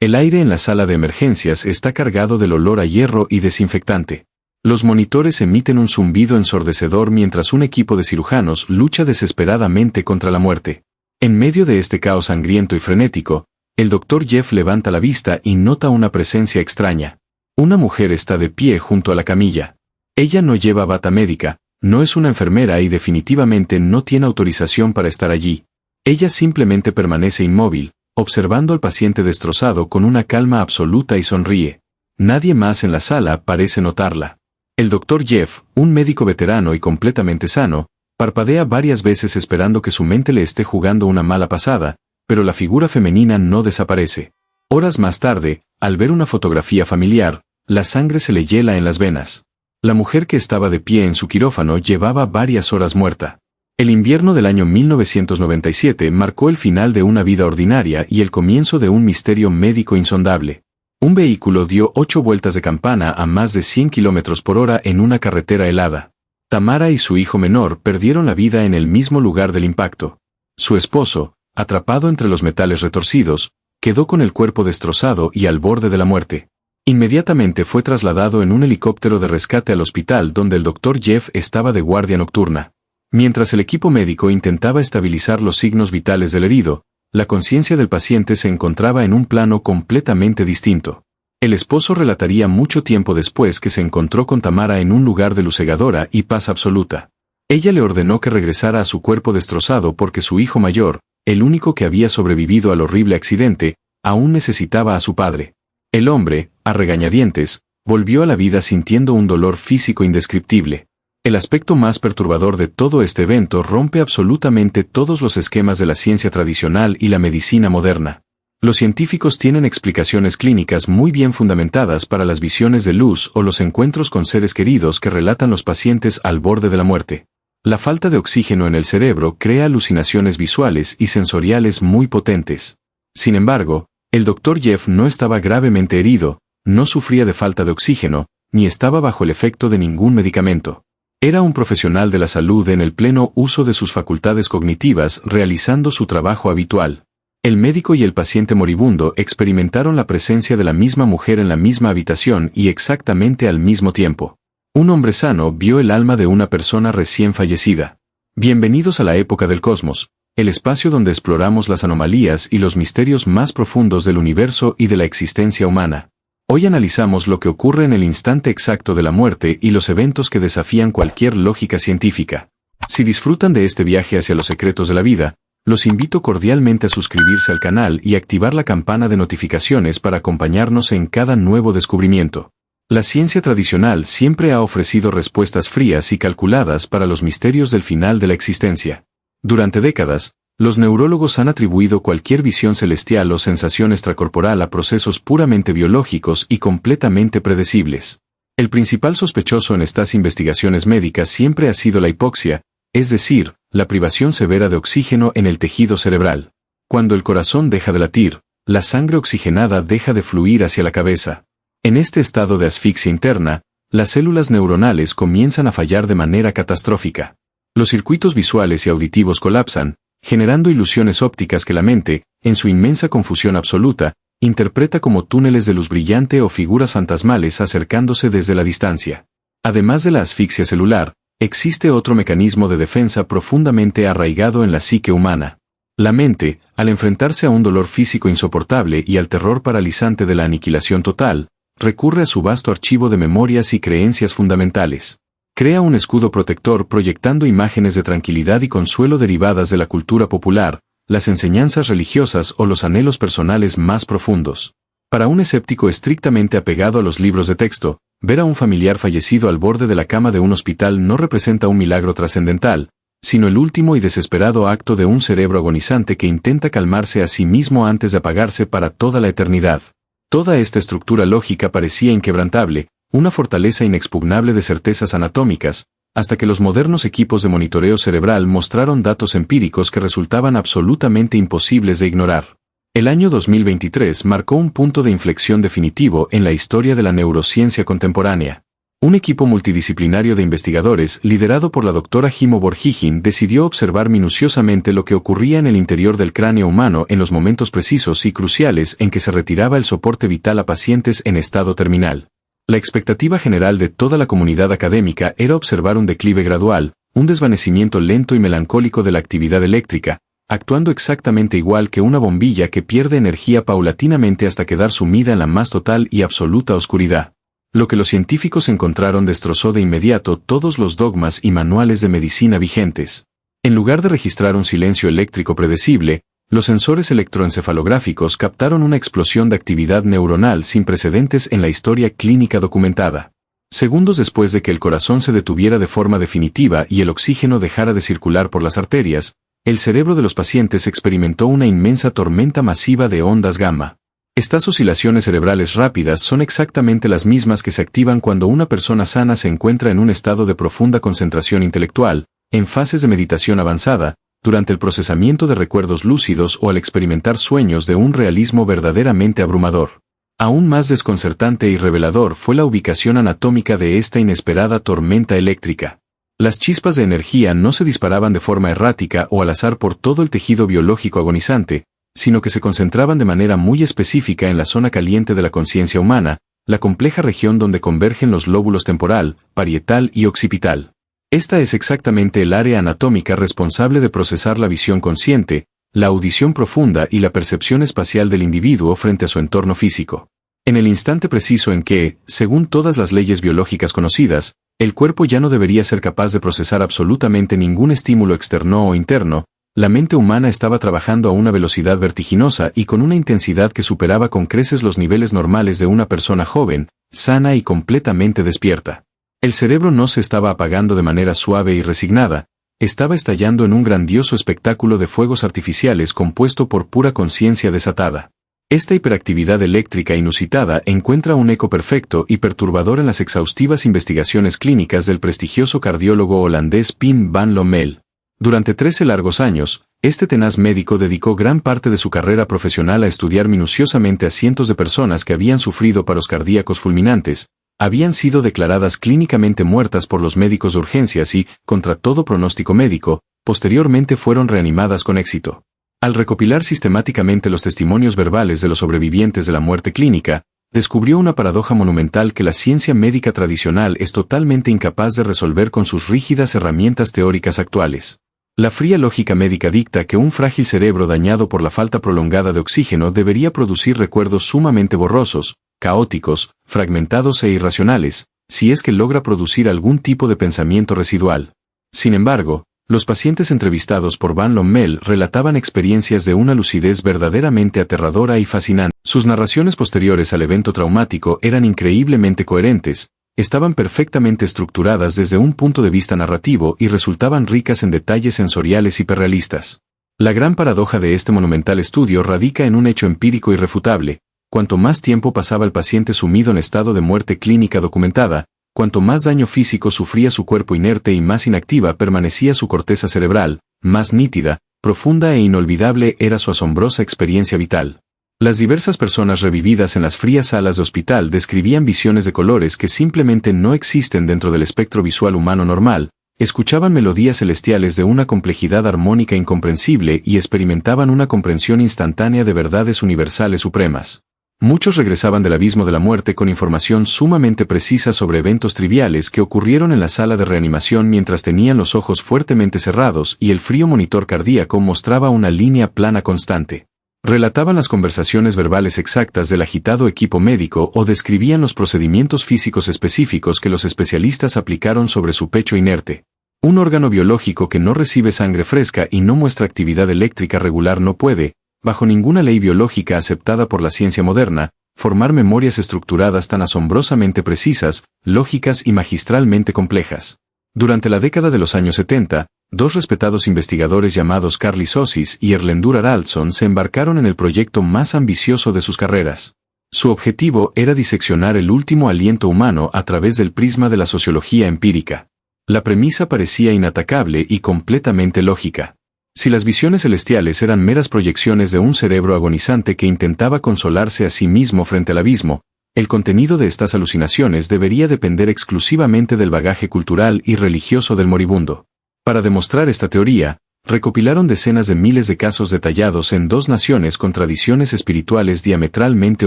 El aire en la sala de emergencias está cargado del olor a hierro y desinfectante. Los monitores emiten un zumbido ensordecedor mientras un equipo de cirujanos lucha desesperadamente contra la muerte. En medio de este caos sangriento y frenético, el Dr. Jeff levanta la vista y nota una presencia extraña. Una mujer está de pie junto a la camilla. Ella no lleva bata médica, no es una enfermera y definitivamente no tiene autorización para estar allí. Ella simplemente permanece inmóvil, observando al paciente destrozado con una calma absoluta y sonríe. Nadie más en la sala parece notarla. El Dr. Jeff, un médico veterano y completamente sano, parpadea varias veces esperando que su mente le esté jugando una mala pasada, pero la figura femenina no desaparece. Horas más tarde, al ver una fotografía familiar, la sangre se le hiela en las venas. La mujer que estaba de pie en su quirófano llevaba varias horas muerta. El invierno del año 1997 marcó el final de una vida ordinaria y el comienzo de un misterio médico insondable. Un vehículo dio 8 vueltas de campana a más de 100 km por hora en una carretera helada. Tamara y su hijo menor perdieron la vida en el mismo lugar del impacto. Su esposo, atrapado entre los metales retorcidos, quedó con el cuerpo destrozado y al borde de la muerte. Inmediatamente fue trasladado en un helicóptero de rescate al hospital donde el Dr. Jeff estaba de guardia nocturna. Mientras el equipo médico intentaba estabilizar los signos vitales del herido, la conciencia del paciente se encontraba en un plano completamente distinto. El esposo relataría mucho tiempo después que se encontró con Tamara en un lugar de luz cegadora y paz absoluta. Ella le ordenó que regresara a su cuerpo destrozado porque su hijo mayor, el único que había sobrevivido al horrible accidente, aún necesitaba a su padre. El hombre, a regañadientes, volvió a la vida sintiendo un dolor físico indescriptible. El aspecto más perturbador de todo este evento rompe absolutamente todos los esquemas de la ciencia tradicional y la medicina moderna. Los científicos tienen explicaciones clínicas muy bien fundamentadas para las visiones de luz o los encuentros con seres queridos que relatan los pacientes al borde de la muerte. La falta de oxígeno en el cerebro crea alucinaciones visuales y sensoriales muy potentes. Sin embargo, el Dr. Jeff no estaba gravemente herido, no sufría de falta de oxígeno, ni estaba bajo el efecto de ningún medicamento. Era un profesional de la salud en el pleno uso de sus facultades cognitivas realizando su trabajo habitual. El médico y el paciente moribundo experimentaron la presencia de la misma mujer en la misma habitación y exactamente al mismo tiempo. Un hombre sano vio el alma de una persona recién fallecida. Bienvenidos a la época del cosmos, el espacio donde exploramos las anomalías y los misterios más profundos del universo y de la existencia humana. Hoy analizamos lo que ocurre en el instante exacto de la muerte y los eventos que desafían cualquier lógica científica. Si disfrutan de este viaje hacia los secretos de la vida, los invito cordialmente a suscribirse al canal y activar la campana de notificaciones para acompañarnos en cada nuevo descubrimiento. La ciencia tradicional siempre ha ofrecido respuestas frías y calculadas para los misterios del final de la existencia. Durante décadas, los neurólogos han atribuido cualquier visión celestial o sensación extracorporal a procesos puramente biológicos y completamente predecibles. El principal sospechoso en estas investigaciones médicas siempre ha sido la hipoxia, es decir, la privación severa de oxígeno en el tejido cerebral. Cuando el corazón deja de latir, la sangre oxigenada deja de fluir hacia la cabeza. En este estado de asfixia interna, las células neuronales comienzan a fallar de manera catastrófica. Los circuitos visuales y auditivos colapsan, generando ilusiones ópticas que la mente, en su inmensa confusión absoluta, interpreta como túneles de luz brillante o figuras fantasmales acercándose desde la distancia. Además de la asfixia celular, existe otro mecanismo de defensa profundamente arraigado en la psique humana. La mente, al enfrentarse a un dolor físico insoportable y al terror paralizante de la aniquilación total, recurre a su vasto archivo de memorias y creencias fundamentales. Crea un escudo protector proyectando imágenes de tranquilidad y consuelo derivadas de la cultura popular, las enseñanzas religiosas o los anhelos personales más profundos. Para un escéptico estrictamente apegado a los libros de texto, ver a un familiar fallecido al borde de la cama de un hospital no representa un milagro trascendental, sino el último y desesperado acto de un cerebro agonizante que intenta calmarse a sí mismo antes de apagarse para toda la eternidad. Toda esta estructura lógica parecía inquebrantable, una fortaleza inexpugnable de certezas anatómicas, hasta que los modernos equipos de monitoreo cerebral mostraron datos empíricos que resultaban absolutamente imposibles de ignorar. El año 2023 marcó un punto de inflexión definitivo en la historia de la neurociencia contemporánea. Un equipo multidisciplinario de investigadores, liderado por la doctora Himo Borjigin, decidió observar minuciosamente lo que ocurría en el interior del cráneo humano en los momentos precisos y cruciales en que se retiraba el soporte vital a pacientes en estado terminal. La expectativa general de toda la comunidad académica era observar un declive gradual, un desvanecimiento lento y melancólico de la actividad eléctrica, actuando exactamente igual que una bombilla que pierde energía paulatinamente hasta quedar sumida en la más total y absoluta oscuridad. Lo que los científicos encontraron destrozó de inmediato todos los dogmas y manuales de medicina vigentes. En lugar de registrar un silencio eléctrico predecible, los sensores electroencefalográficos captaron una explosión de actividad neuronal sin precedentes en la historia clínica documentada. Segundos después de que el corazón se detuviera de forma definitiva y el oxígeno dejara de circular por las arterias, el cerebro de los pacientes experimentó una inmensa tormenta masiva de ondas gamma. Estas oscilaciones cerebrales rápidas son exactamente las mismas que se activan cuando una persona sana se encuentra en un estado de profunda concentración intelectual, en fases de meditación avanzada, durante el procesamiento de recuerdos lúcidos o al experimentar sueños de un realismo verdaderamente abrumador. Aún más desconcertante y revelador fue la ubicación anatómica de esta inesperada tormenta eléctrica. Las chispas de energía no se disparaban de forma errática o al azar por todo el tejido biológico agonizante, sino que se concentraban de manera muy específica en la zona caliente de la conciencia humana, la compleja región donde convergen los lóbulos temporal, parietal y occipital. Esta es exactamente el área anatómica responsable de procesar la visión consciente, la audición profunda y la percepción espacial del individuo frente a su entorno físico. En el instante preciso en que, según todas las leyes biológicas conocidas, el cuerpo ya no debería ser capaz de procesar absolutamente ningún estímulo externo o interno, la mente humana estaba trabajando a una velocidad vertiginosa y con una intensidad que superaba con creces los niveles normales de una persona joven, sana y completamente despierta. El cerebro no se estaba apagando de manera suave y resignada, estaba estallando en un grandioso espectáculo de fuegos artificiales compuesto por pura conciencia desatada. Esta hiperactividad eléctrica inusitada encuentra un eco perfecto y perturbador en las exhaustivas investigaciones clínicas del prestigioso cardiólogo holandés Pim van Lommel. Durante 13 largos años, este tenaz médico dedicó gran parte de su carrera profesional a estudiar minuciosamente a cientos de personas que habían sufrido paros cardíacos fulminantes, habían sido declaradas clínicamente muertas por los médicos de urgencias y, contra todo pronóstico médico, posteriormente fueron reanimadas con éxito. Al recopilar sistemáticamente los testimonios verbales de los sobrevivientes de la muerte clínica, descubrió una paradoja monumental que la ciencia médica tradicional es totalmente incapaz de resolver con sus rígidas herramientas teóricas actuales. La fría lógica médica dicta que un frágil cerebro dañado por la falta prolongada de oxígeno debería producir recuerdos sumamente borrosos, caóticos, fragmentados e irracionales, si es que logra producir algún tipo de pensamiento residual. Sin embargo, los pacientes entrevistados por Van Lommel relataban experiencias de una lucidez verdaderamente aterradora y fascinante. Sus narraciones posteriores al evento traumático eran increíblemente coherentes, estaban perfectamente estructuradas desde un punto de vista narrativo y resultaban ricas en detalles sensoriales hiperrealistas. La gran paradoja de este monumental estudio radica en un hecho empírico irrefutable: cuanto más tiempo pasaba el paciente sumido en estado de muerte clínica documentada, cuanto más daño físico sufría su cuerpo inerte y más inactiva permanecía su corteza cerebral, más nítida, profunda e inolvidable era su asombrosa experiencia vital. Las diversas personas revividas en las frías salas de hospital describían visiones de colores que simplemente no existen dentro del espectro visual humano normal, escuchaban melodías celestiales de una complejidad armónica incomprensible y experimentaban una comprensión instantánea de verdades universales supremas. Muchos regresaban del abismo de la muerte con información sumamente precisa sobre eventos triviales que ocurrieron en la sala de reanimación mientras tenían los ojos fuertemente cerrados y el frío monitor cardíaco mostraba una línea plana constante. Relataban las conversaciones verbales exactas del agitado equipo médico o describían los procedimientos físicos específicos que los especialistas aplicaron sobre su pecho inerte. Un órgano biológico que no recibe sangre fresca y no muestra actividad eléctrica regular no puede, bajo ninguna ley biológica aceptada por la ciencia moderna, formar memorias estructuradas tan asombrosamente precisas, lógicas y magistralmente complejas. Durante la década de los años 70, dos respetados investigadores llamados Carly Sosis y Erlendur Haraldsson se embarcaron en el proyecto más ambicioso de sus carreras. Su objetivo era diseccionar el último aliento humano a través del prisma de la sociología empírica. La premisa parecía inatacable y completamente lógica. Si las visiones celestiales eran meras proyecciones de un cerebro agonizante que intentaba consolarse a sí mismo frente al abismo, El contenido de estas alucinaciones debería depender exclusivamente del bagaje cultural y religioso del moribundo. Para demostrar esta teoría, recopilaron decenas de miles de casos detallados en dos naciones con tradiciones espirituales diametralmente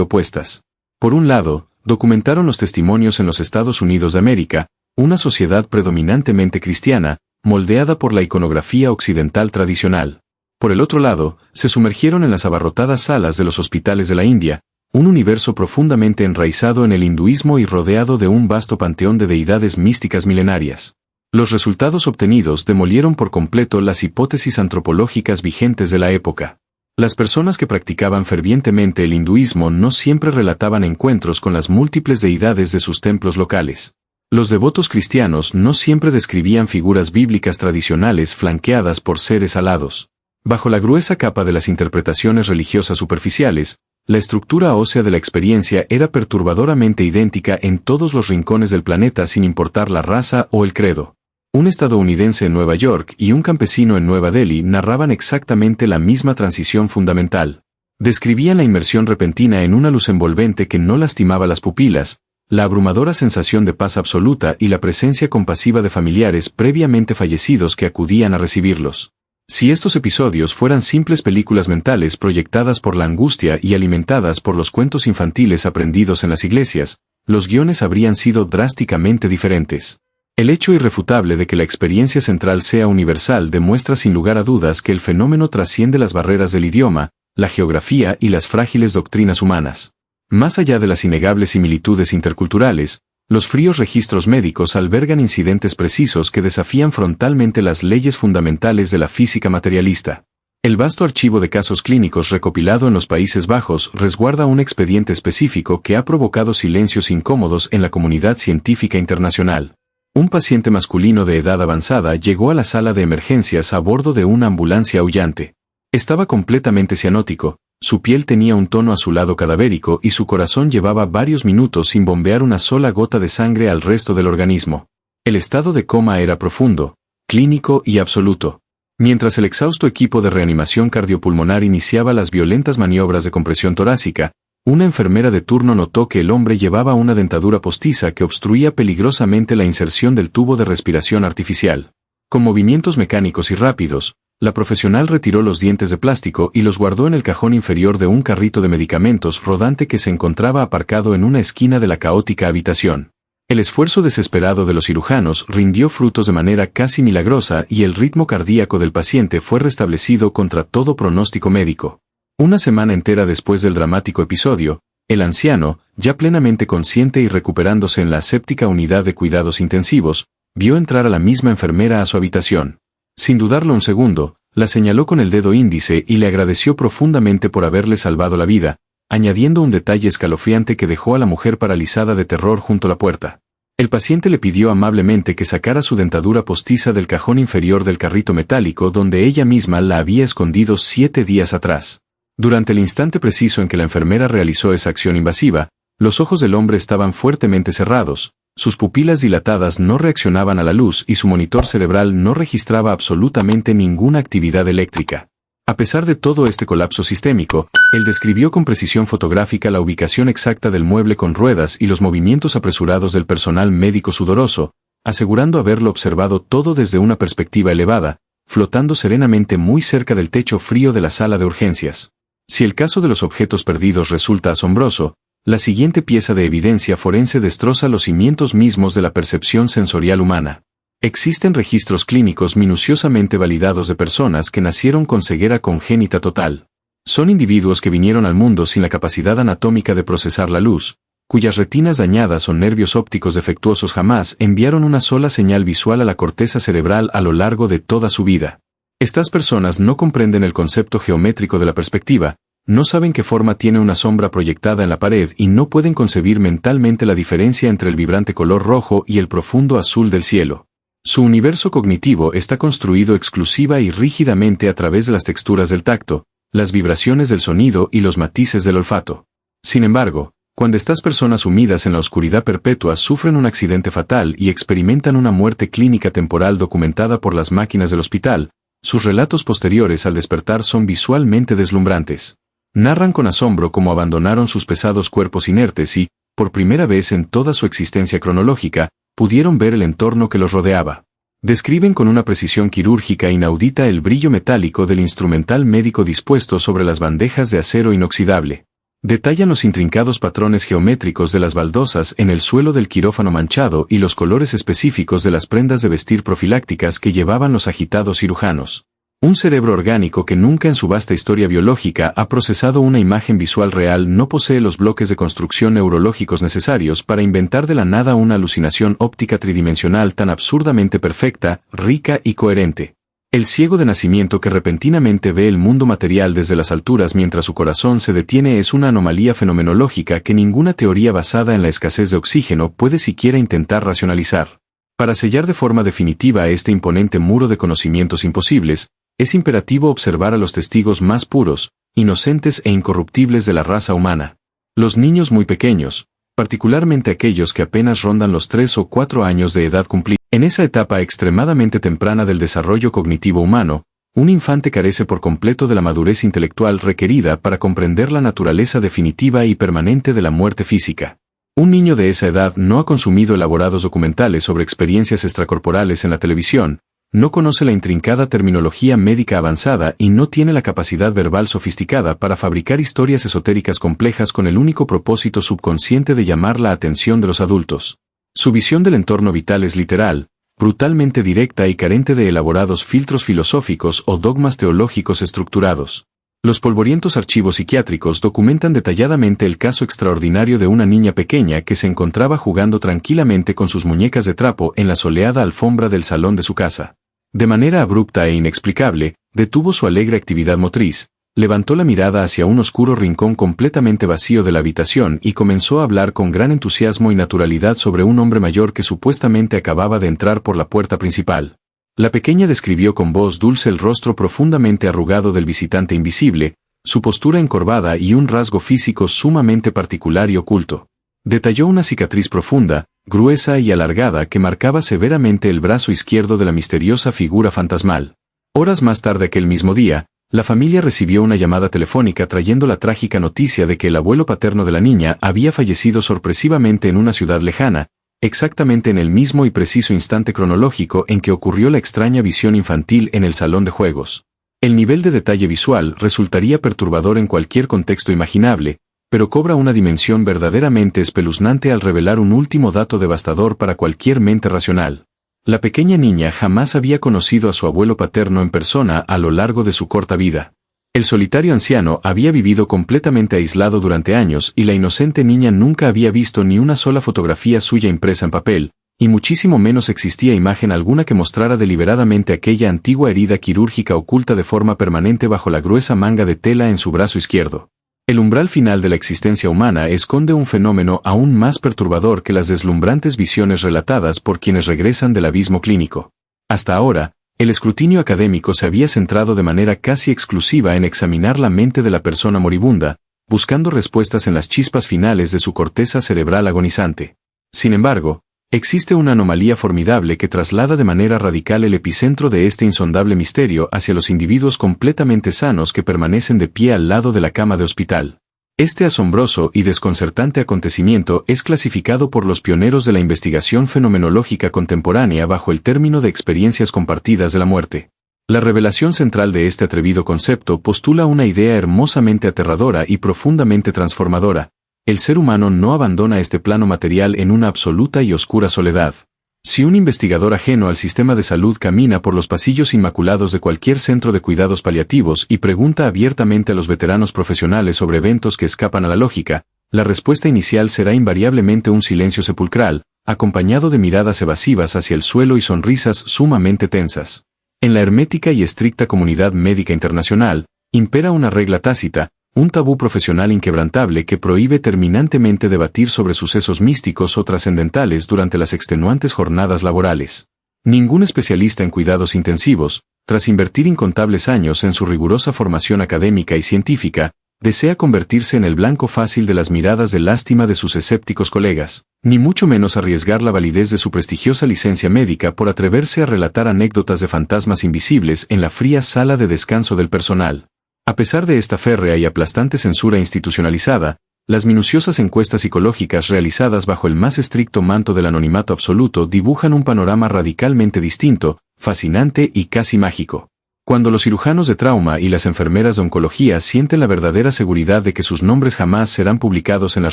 opuestas. Por un lado, documentaron los testimonios en los Estados Unidos de América, una sociedad predominantemente cristiana, moldeada por la iconografía occidental tradicional. Por el otro lado, se sumergieron en las abarrotadas salas de los hospitales de la India, un universo profundamente enraizado en el hinduismo y rodeado de un vasto panteón de deidades místicas milenarias. Los resultados obtenidos demolieron por completo las hipótesis antropológicas vigentes de la época. Las personas que practicaban fervientemente el hinduismo no siempre relataban encuentros con las múltiples deidades de sus templos locales. Los devotos cristianos no siempre describían figuras bíblicas tradicionales flanqueadas por seres alados. Bajo la gruesa capa de las interpretaciones religiosas superficiales, la estructura ósea de la experiencia era perturbadoramente idéntica en todos los rincones del planeta sin importar la raza o el credo. Un estadounidense en Nueva York y un campesino en Nueva Delhi narraban exactamente la misma transición fundamental. Describían la inmersión repentina en una luz envolvente que no lastimaba las pupilas, la abrumadora sensación de paz absoluta y la presencia compasiva de familiares previamente fallecidos que acudían a recibirlos. Si estos episodios fueran simples películas mentales proyectadas por la angustia y alimentadas por los cuentos infantiles aprendidos en las iglesias, los guiones habrían sido drásticamente diferentes. El hecho irrefutable de que la experiencia central sea universal demuestra sin lugar a dudas que el fenómeno trasciende las barreras del idioma, la geografía y las frágiles doctrinas humanas. Más allá de las innegables similitudes interculturales, los fríos registros médicos albergan incidentes precisos que desafían frontalmente las leyes fundamentales de la física materialista. El vasto archivo de casos clínicos recopilado en los Países Bajos resguarda un expediente específico que ha provocado silencios incómodos en la comunidad científica internacional. Un paciente masculino de edad avanzada llegó a la sala de emergencias a bordo de una ambulancia aullante. Estaba completamente cianótico, su piel tenía un tono azulado cadavérico y su corazón llevaba varios minutos sin bombear una sola gota de sangre al resto del organismo. El estado de coma era profundo, clínico y absoluto. Mientras el exhausto equipo de reanimación cardiopulmonar iniciaba las violentas maniobras de compresión torácica, una enfermera de turno notó que el hombre llevaba una dentadura postiza que obstruía peligrosamente la inserción del tubo de respiración artificial. Con movimientos mecánicos y rápidos, la profesional retiró los dientes de plástico y los guardó en el cajón inferior de un carrito de medicamentos rodante que se encontraba aparcado en una esquina de la caótica habitación. El esfuerzo desesperado de los cirujanos rindió frutos de manera casi milagrosa y el ritmo cardíaco del paciente fue restablecido contra todo pronóstico médico. Una semana entera después del dramático episodio, el anciano, ya plenamente consciente y recuperándose en la aséptica unidad de cuidados intensivos, vio entrar a la misma enfermera a su habitación. Sin dudarlo un segundo, la señaló con el dedo índice y le agradeció profundamente por haberle salvado la vida, añadiendo un detalle escalofriante que dejó a la mujer paralizada de terror junto a la puerta. El paciente le pidió amablemente que sacara su dentadura postiza del cajón inferior del carrito metálico donde ella misma la había escondido 7 días atrás. Durante el instante preciso en que la enfermera realizó esa acción invasiva, los ojos del hombre estaban fuertemente cerrados, sus pupilas dilatadas no reaccionaban a la luz y su monitor cerebral no registraba absolutamente ninguna actividad eléctrica. A pesar de todo este colapso sistémico, él describió con precisión fotográfica la ubicación exacta del mueble con ruedas y los movimientos apresurados del personal médico sudoroso, asegurando haberlo observado todo desde una perspectiva elevada, flotando serenamente muy cerca del techo frío de la sala de urgencias. Si el caso de los objetos perdidos resulta asombroso, la siguiente pieza de evidencia forense destroza los cimientos mismos de la percepción sensorial humana. Existen registros clínicos minuciosamente validados de personas que nacieron con ceguera congénita total. Son individuos que vinieron al mundo sin la capacidad anatómica de procesar la luz, cuyas retinas dañadas o nervios ópticos defectuosos jamás enviaron una sola señal visual a la corteza cerebral a lo largo de toda su vida. Estas personas no comprenden el concepto geométrico de la perspectiva, no saben qué forma tiene una sombra proyectada en la pared y no pueden concebir mentalmente la diferencia entre el vibrante color rojo y el profundo azul del cielo. Su universo cognitivo está construido exclusiva y rígidamente a través de las texturas del tacto, las vibraciones del sonido y los matices del olfato. Sin embargo, cuando estas personas sumidas en la oscuridad perpetua sufren un accidente fatal y experimentan una muerte clínica temporal documentada por las máquinas del hospital, sus relatos posteriores al despertar son visualmente deslumbrantes. Narran con asombro cómo abandonaron sus pesados cuerpos inertes y, por primera vez en toda su existencia cronológica, pudieron ver el entorno que los rodeaba. Describen con una precisión quirúrgica inaudita el brillo metálico del instrumental médico dispuesto sobre las bandejas de acero inoxidable. Detallan los intrincados patrones geométricos de las baldosas en el suelo del quirófano manchado y los colores específicos de las prendas de vestir profilácticas que llevaban los agitados cirujanos. Un cerebro orgánico que nunca en su vasta historia biológica ha procesado una imagen visual real no posee los bloques de construcción neurológicos necesarios para inventar de la nada una alucinación óptica tridimensional tan absurdamente perfecta, rica y coherente. El ciego de nacimiento que repentinamente ve el mundo material desde las alturas mientras su corazón se detiene es una anomalía fenomenológica que ninguna teoría basada en la escasez de oxígeno puede siquiera intentar racionalizar. Para sellar de forma definitiva este imponente muro de conocimientos imposibles, es imperativo observar a los testigos más puros, inocentes e incorruptibles de la raza humana. Los niños muy pequeños, particularmente aquellos que apenas rondan los 3 o 4 años de edad cumplida. En esa etapa extremadamente temprana del desarrollo cognitivo humano, un infante carece por completo de la madurez intelectual requerida para comprender la naturaleza definitiva y permanente de la muerte física. Un niño de esa edad no ha consumido elaborados documentales sobre experiencias extracorporales en la televisión, no conoce la intrincada terminología médica avanzada y no tiene la capacidad verbal sofisticada para fabricar historias esotéricas complejas con el único propósito subconsciente de llamar la atención de los adultos. Su visión del entorno vital es literal, brutalmente directa y carente de elaborados filtros filosóficos o dogmas teológicos estructurados. Los polvorientos archivos psiquiátricos documentan detalladamente el caso extraordinario de una niña pequeña que se encontraba jugando tranquilamente con sus muñecas de trapo en la soleada alfombra del salón de su casa. De manera abrupta e inexplicable, detuvo su alegre actividad motriz, levantó la mirada hacia un oscuro rincón completamente vacío de la habitación y comenzó a hablar con gran entusiasmo y naturalidad sobre un hombre mayor que supuestamente acababa de entrar por la puerta principal. La pequeña describió con voz dulce el rostro profundamente arrugado del visitante invisible, su postura encorvada y un rasgo físico sumamente particular y oculto. Detalló una cicatriz profunda, gruesa y alargada que marcaba severamente el brazo izquierdo de la misteriosa figura fantasmal. Horas más tarde aquel mismo día, la familia recibió una llamada telefónica trayendo la trágica noticia de que el abuelo paterno de la niña había fallecido sorpresivamente en una ciudad lejana, exactamente en el mismo y preciso instante cronológico en que ocurrió la extraña visión infantil en el salón de juegos. El nivel de detalle visual resultaría perturbador en cualquier contexto imaginable, pero cobra una dimensión verdaderamente espeluznante al revelar un último dato devastador para cualquier mente racional. La pequeña niña jamás había conocido a su abuelo paterno en persona a lo largo de su corta vida. El solitario anciano había vivido completamente aislado durante años y la inocente niña nunca había visto ni una sola fotografía suya impresa en papel, y muchísimo menos existía imagen alguna que mostrara deliberadamente aquella antigua herida quirúrgica oculta de forma permanente bajo la gruesa manga de tela en su brazo izquierdo. El umbral final de la existencia humana esconde un fenómeno aún más perturbador que las deslumbrantes visiones relatadas por quienes regresan del abismo clínico. Hasta ahora, el escrutinio académico se había centrado de manera casi exclusiva en examinar la mente de la persona moribunda, buscando respuestas en las chispas finales de su corteza cerebral agonizante. Sin embargo, existe una anomalía formidable que traslada de manera radical el epicentro de este insondable misterio hacia los individuos completamente sanos que permanecen de pie al lado de la cama de hospital. Este asombroso y desconcertante acontecimiento es clasificado por los pioneros de la investigación fenomenológica contemporánea bajo el término de experiencias compartidas de la muerte. La revelación central de este atrevido concepto postula una idea hermosamente aterradora y profundamente transformadora. El ser humano no abandona este plano material en una absoluta y oscura soledad. Si un investigador ajeno al sistema de salud camina por los pasillos inmaculados de cualquier centro de cuidados paliativos y pregunta abiertamente a los veteranos profesionales sobre eventos que escapan a la lógica, la respuesta inicial será invariablemente un silencio sepulcral, acompañado de miradas evasivas hacia el suelo y sonrisas sumamente tensas. En la hermética y estricta comunidad médica internacional, impera una regla tácita, un tabú profesional inquebrantable que prohíbe terminantemente debatir sobre sucesos místicos o trascendentales durante las extenuantes jornadas laborales. Ningún especialista en cuidados intensivos, tras invertir incontables años en su rigurosa formación académica y científica, desea convertirse en el blanco fácil de las miradas de lástima de sus escépticos colegas, ni mucho menos arriesgar la validez de su prestigiosa licencia médica por atreverse a relatar anécdotas de fantasmas invisibles en la fría sala de descanso del personal. A pesar de esta férrea y aplastante censura institucionalizada, Las minuciosas encuestas psicológicas realizadas bajo el más estricto manto del anonimato absoluto dibujan un panorama radicalmente distinto, fascinante y casi mágico. Cuando los cirujanos de trauma y las enfermeras de oncología sienten la verdadera seguridad de que sus nombres jamás serán publicados en las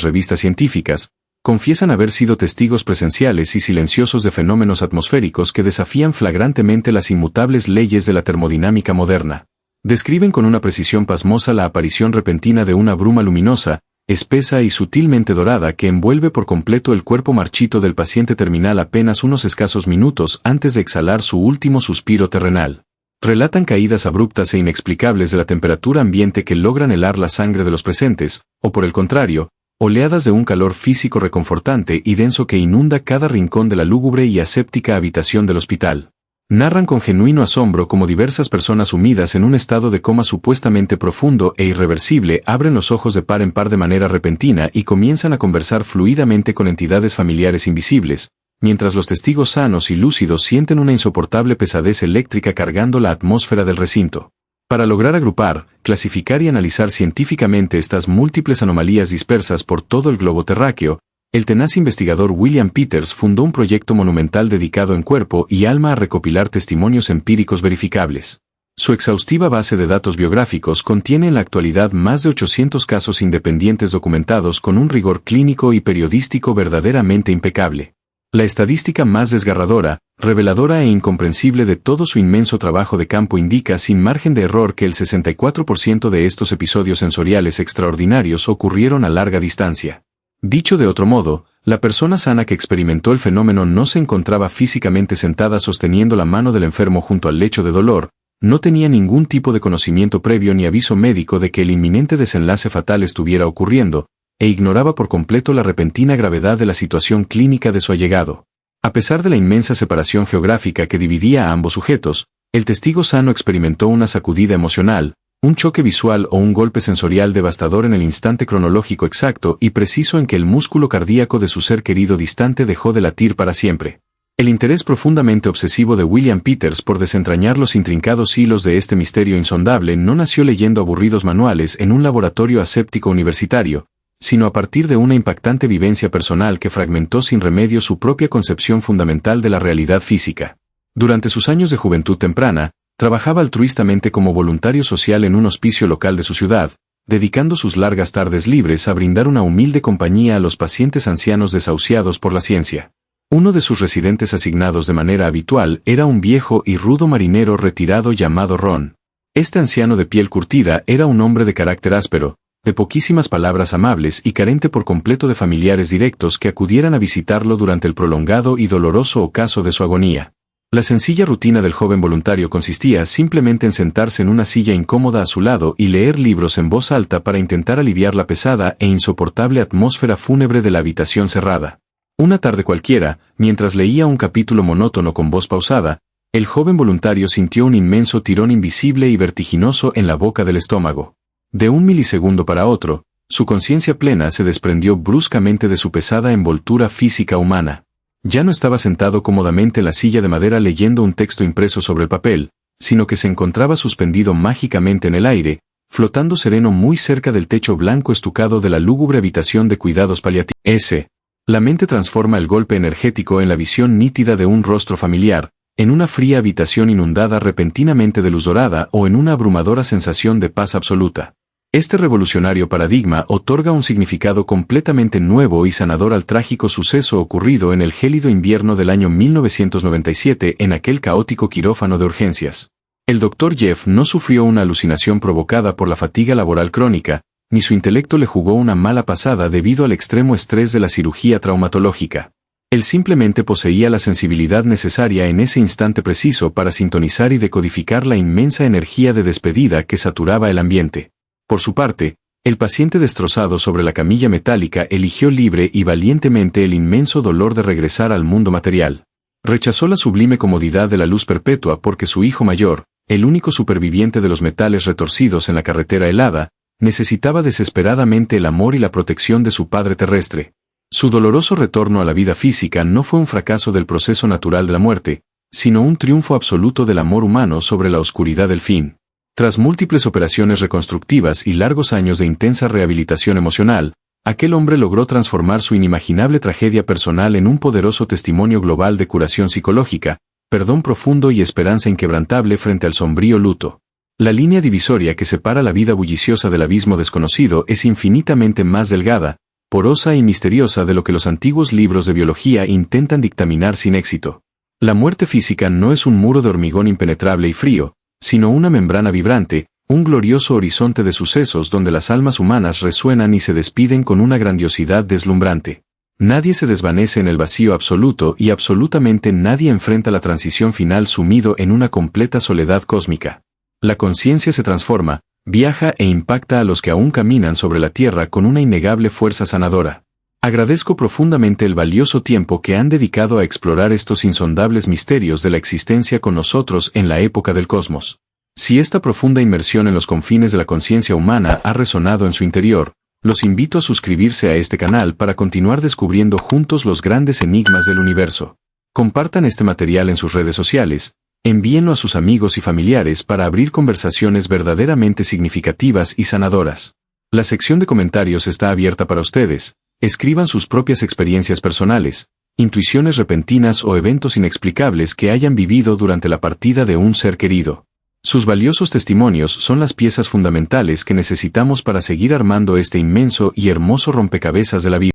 revistas científicas, confiesan haber sido testigos presenciales y silenciosos de fenómenos atmosféricos que desafían flagrantemente las inmutables leyes de la termodinámica moderna. Describen con una precisión pasmosa la aparición repentina de una bruma luminosa, espesa y sutilmente dorada que envuelve por completo el cuerpo marchito del paciente terminal apenas unos escasos minutos antes de exhalar su último suspiro terrenal. Relatan caídas abruptas e inexplicables de la temperatura ambiente que logran helar la sangre de los presentes, o por el contrario, oleadas de un calor físico reconfortante y denso que inunda cada rincón de la lúgubre y aséptica habitación del hospital. Narran con genuino asombro cómo diversas personas sumidas en un estado de coma supuestamente profundo e irreversible abren los ojos de par en par de manera repentina y comienzan a conversar fluidamente con entidades familiares invisibles, mientras los testigos sanos y lúcidos sienten una insoportable pesadez eléctrica cargando la atmósfera del recinto. Para lograr agrupar, clasificar y analizar científicamente estas múltiples anomalías dispersas por todo el globo terráqueo, el tenaz investigador William Peters fundó un proyecto monumental dedicado en cuerpo y alma a recopilar testimonios empíricos verificables. Su exhaustiva base de datos biográficos contiene en la actualidad más de 800 casos independientes documentados con un rigor clínico y periodístico verdaderamente impecable. La estadística más desgarradora, reveladora e incomprensible de todo su inmenso trabajo de campo indica sin margen de error que el 64% de estos episodios sensoriales extraordinarios ocurrieron a larga distancia. Dicho de otro modo, la persona sana que experimentó el fenómeno no se encontraba físicamente sentada sosteniendo la mano del enfermo junto al lecho de dolor, no tenía ningún tipo de conocimiento previo ni aviso médico de que el inminente desenlace fatal estuviera ocurriendo, e ignoraba por completo la repentina gravedad de la situación clínica de su allegado. A pesar de la inmensa separación geográfica que dividía a ambos sujetos, el testigo sano experimentó una sacudida emocional, un choque visual o un golpe sensorial devastador en el instante cronológico exacto y preciso en que el músculo cardíaco de su ser querido distante dejó de latir para siempre. El interés profundamente obsesivo de William Peters por desentrañar los intrincados hilos de este misterio insondable no nació leyendo aburridos manuales en un laboratorio aséptico universitario, sino a partir de una impactante vivencia personal que fragmentó sin remedio su propia concepción fundamental de la realidad física. Durante sus años de juventud temprana, trabajaba altruistamente como voluntario social en un hospicio local de su ciudad, dedicando sus largas tardes libres a brindar una humilde compañía a los pacientes ancianos desahuciados por la ciencia. Uno de sus residentes asignados de manera habitual era un viejo y rudo marinero retirado llamado Ron. Este anciano de piel curtida era un hombre de carácter áspero, de poquísimas palabras amables y carente por completo de familiares directos que acudieran a visitarlo durante el prolongado y doloroso ocaso de su agonía. La sencilla rutina del joven voluntario consistía simplemente en sentarse en una silla incómoda a su lado y leer libros en voz alta para intentar aliviar la pesada e insoportable atmósfera fúnebre de la habitación cerrada. Una tarde cualquiera, mientras leía un capítulo monótono con voz pausada, el joven voluntario sintió un inmenso tirón invisible y vertiginoso en la boca del estómago. De un milisegundo para otro, su conciencia plena se desprendió bruscamente de su pesada envoltura física humana. Ya no estaba sentado cómodamente en la silla de madera leyendo un texto impreso sobre el papel, sino que se encontraba suspendido mágicamente en el aire, flotando sereno muy cerca del techo blanco estucado de la lúgubre habitación de cuidados paliativos. La mente transforma el golpe energético en la visión nítida de un rostro familiar, en una fría habitación inundada repentinamente de luz dorada o en una abrumadora sensación de paz absoluta. Este revolucionario paradigma otorga un significado completamente nuevo y sanador al trágico suceso ocurrido en el gélido invierno del año 1997 en aquel caótico quirófano de urgencias. El Dr. Jeff no sufrió una alucinación provocada por la fatiga laboral crónica, ni su intelecto le jugó una mala pasada debido al extremo estrés de la cirugía traumatológica. Él simplemente poseía la sensibilidad necesaria en ese instante preciso para sintonizar y decodificar la inmensa energía de despedida que saturaba el ambiente. Por su parte, el paciente destrozado sobre la camilla metálica eligió libre y valientemente el inmenso dolor de regresar al mundo material. Rechazó la sublime comodidad de la luz perpetua porque su hijo mayor, el único superviviente de los metales retorcidos en la carretera helada, necesitaba desesperadamente el amor y la protección de su padre terrestre. Su doloroso retorno a la vida física no fue un fracaso del proceso natural de la muerte, sino un triunfo absoluto del amor humano sobre la oscuridad del fin. Tras múltiples operaciones reconstructivas y largos años de intensa rehabilitación emocional, Aquel hombre logró transformar su inimaginable tragedia personal en un poderoso testimonio global de curación psicológica, perdón profundo y esperanza inquebrantable frente al sombrío luto. La línea divisoria que separa la vida bulliciosa del abismo desconocido es infinitamente más delgada, porosa y misteriosa de lo que los antiguos libros de biología intentan dictaminar sin éxito. La muerte física no es un muro de hormigón impenetrable y frío, sino una membrana vibrante, un glorioso horizonte de sucesos donde las almas humanas resuenan y se despiden con una grandiosidad deslumbrante. Nadie se desvanece en el vacío absoluto y absolutamente nadie enfrenta la transición final sumido en una completa soledad cósmica. La conciencia se transforma, viaja e impacta a los que aún caminan sobre la tierra con una innegable fuerza sanadora. Agradezco profundamente el valioso tiempo que han dedicado a explorar estos insondables misterios de la existencia con nosotros en la época del cosmos. Si esta profunda inmersión en los confines de la conciencia humana ha resonado en su interior, los invito a suscribirse a este canal para continuar descubriendo juntos los grandes enigmas del universo. Compartan este material en sus redes sociales, envíenlo a sus amigos y familiares para abrir conversaciones verdaderamente significativas y sanadoras. La sección de comentarios está abierta para ustedes. Escriban sus propias experiencias personales, intuiciones repentinas o eventos inexplicables que hayan vivido durante la partida de un ser querido. Sus valiosos testimonios son las piezas fundamentales que necesitamos para seguir armando este inmenso y hermoso rompecabezas de la vida.